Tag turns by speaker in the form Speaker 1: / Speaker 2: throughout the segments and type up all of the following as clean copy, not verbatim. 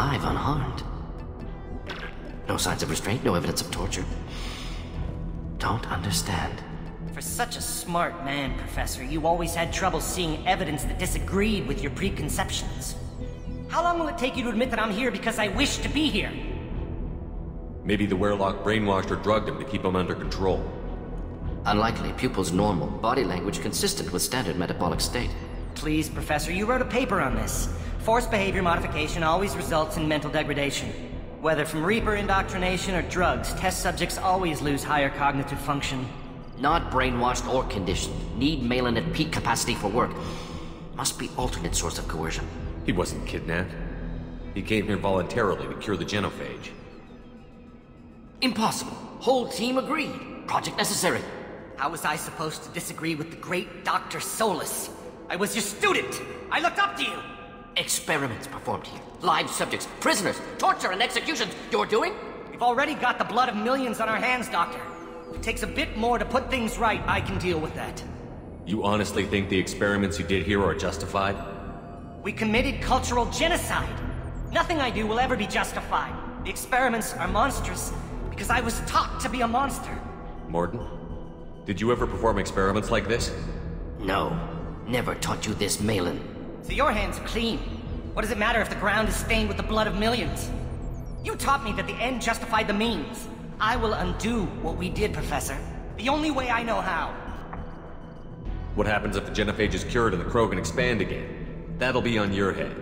Speaker 1: alive, unharmed. No signs of restraint, no evidence of torture. Don't understand.
Speaker 2: For such a smart man, Professor, you always had trouble seeing evidence that disagreed with your preconceptions. How long will it take you to admit that I'm here because I wish to be here?
Speaker 3: Maybe the Werelock brainwashed or drugged him to keep him under control.
Speaker 1: Unlikely. Pupil's normal. Body language consistent with standard metabolic state.
Speaker 2: Please, Professor, you wrote a paper on this. Forced behavior modification always results in mental degradation. Whether from Reaper indoctrination or drugs, test subjects always lose higher cognitive function.
Speaker 1: Not brainwashed or conditioned. Need Malin at peak capacity for work. Must be alternate source of coercion.
Speaker 3: He wasn't kidnapped. He came here voluntarily to cure the genophage.
Speaker 1: Impossible. Whole team agreed. Project necessary.
Speaker 2: How was I supposed to disagree with the great Dr. Solus? I was your student! I looked up to you!
Speaker 1: Experiments performed here. Live subjects, prisoners, torture and executions. You're doing?
Speaker 2: We've already got the blood of millions on our hands, Doctor. If it takes a bit more to put things right, I can deal with that.
Speaker 3: You honestly think the experiments you did here are justified?
Speaker 2: We committed cultural genocide. Nothing I do will ever be justified. The experiments are monstrous because I was taught to be a monster.
Speaker 3: Mordin, did you ever perform experiments like this?
Speaker 1: No. Never taught you this, Malin.
Speaker 2: So your hands are clean. What does it matter if the ground is stained with the blood of millions? You taught me that the end justified the means. I will undo what we did, Professor. The only way I know how.
Speaker 3: What happens if the genophage is cured and the Krogan expand again? That'll be on your head.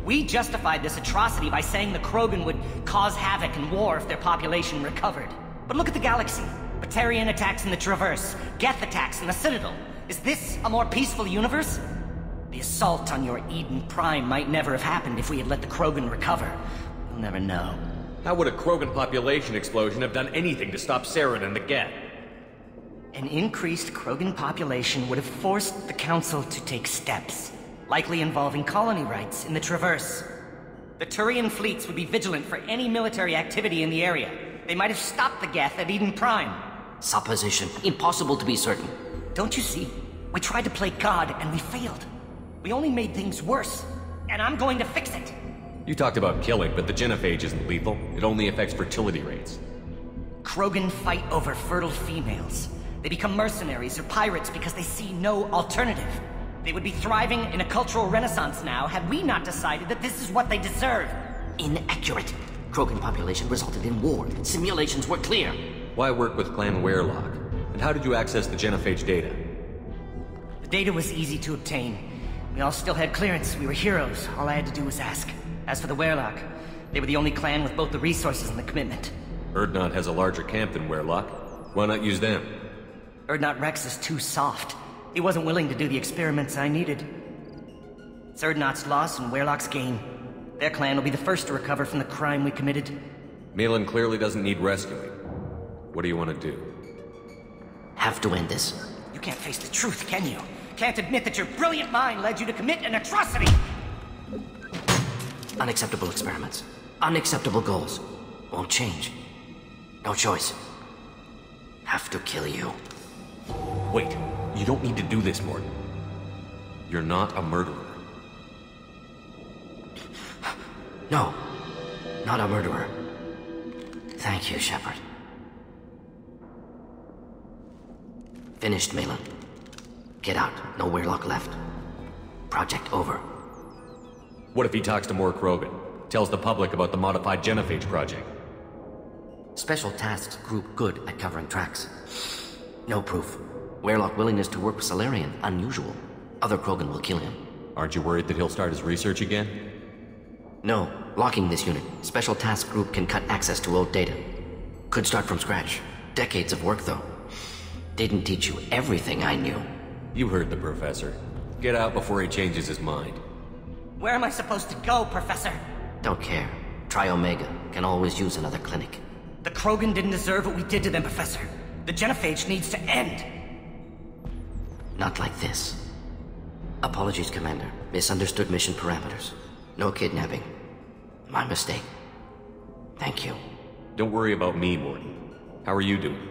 Speaker 2: We justified this atrocity by saying the Krogan would cause havoc and war if their population recovered. But look at the galaxy. Batarian attacks in the Traverse, Geth attacks in the Citadel. Is this a more peaceful universe? The assault on your Eden Prime might never have happened if we had let the Krogan recover. We'll never know.
Speaker 3: How would a Krogan population explosion have done anything to stop Saren and the Geth?
Speaker 2: An increased Krogan population would have forced the Council to take steps, likely involving colony rights in the Traverse. The Turian fleets would be vigilant for any military activity in the area. They might have stopped the Geth at Eden Prime.
Speaker 1: Supposition. Impossible to be certain.
Speaker 2: Don't you see? We tried to play God and we failed. We only made things worse. And I'm going to fix it.
Speaker 3: You talked about killing, but the genophage isn't lethal. It only affects fertility rates.
Speaker 2: Krogan fight over fertile females. They become mercenaries or pirates because they see no alternative. They would be thriving in a cultural renaissance now had we not decided that this is what they deserve.
Speaker 1: Inaccurate. Krogan population resulted in war. Simulations were clear.
Speaker 3: Why work with Clan Werelock? And how did you access the genophage data?
Speaker 2: The data was easy to obtain. We all still had clearance. We were heroes. All I had to do was ask. As for the Werelock, they were the only clan with both the resources and the commitment.
Speaker 3: Urdnot has a larger camp than Werelock. Why not use them?
Speaker 2: Urdnot Rex is too soft. He wasn't willing to do the experiments I needed. It's Urdnot's loss and Werelock's gain. Their clan will be the first to recover from the crime we committed.
Speaker 3: Malin clearly doesn't need rescuing. What do you want to do?
Speaker 1: Have to end this.
Speaker 2: You can't face the truth, can you? Can't admit that your brilliant mind led you to commit an atrocity!
Speaker 1: Unacceptable experiments. Unacceptable goals. Won't change. No choice. Have to kill you.
Speaker 3: Wait, you don't need to do this, Mordin. You're not a murderer.
Speaker 1: No, not a murderer. Thank you, Shepard. Finished, Malin. Get out. No Werelock left. Project over.
Speaker 3: What if he talks to more Krogan? Tells the public about the modified genophage project?
Speaker 1: Special Tasks Group good at covering tracks. No proof. Werelock willingness to work with Salarian, unusual. Other Krogan will kill him.
Speaker 3: Aren't you worried that he'll start his research again?
Speaker 1: No. Locking this unit. Special Task Group can cut access to old data. Could start from scratch. Decades of work, though. Didn't teach you everything I knew.
Speaker 3: You heard the professor. Get out before he changes his mind.
Speaker 2: Where am I supposed to go, Professor?
Speaker 1: Don't care. Try Omega. Can always use another clinic.
Speaker 2: The Krogan didn't deserve what we did to them, Professor. The genophage needs to end.
Speaker 1: Not like this. Apologies, Commander. Misunderstood mission parameters. No kidnapping. My mistake. Thank you.
Speaker 3: Don't worry about me, Mordin. How are you doing?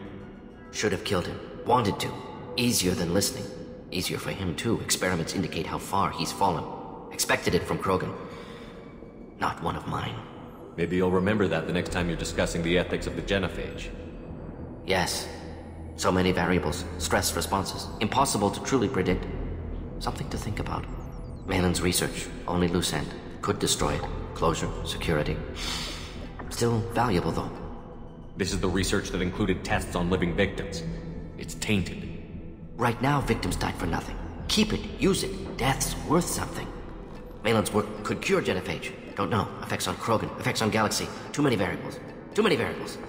Speaker 1: Should have killed him. Wanted to. Easier than listening. Easier for him, too. Experiments indicate how far he's fallen. Expected it from Krogan. Not one of mine.
Speaker 3: Maybe you'll remember that the next time you're discussing the ethics of the genophage.
Speaker 1: Yes. So many variables, stress responses, impossible to truly predict. Something to think about. Malin's research, only loose end. Could destroy it. Closure, security. Still valuable, though.
Speaker 3: This is the research that included tests on living victims. It's tainted.
Speaker 1: Right now, victims died for nothing. Keep it, use it. Death's worth something. Malin's work could cure genophage. Don't know. Effects on Krogan, effects on Galaxy. Too many variables. Too many variables.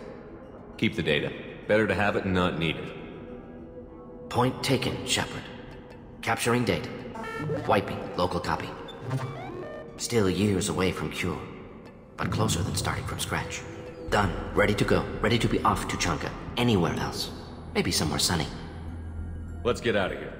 Speaker 3: Keep the data. Better to have it and not need it.
Speaker 1: Point taken, Shepard. Capturing data. Wiping local copy. Still years away from cure, but closer than starting from scratch. Done. Ready to go. Ready to be off to Chanka. Anywhere else. Maybe somewhere sunny.
Speaker 3: Let's get out of here.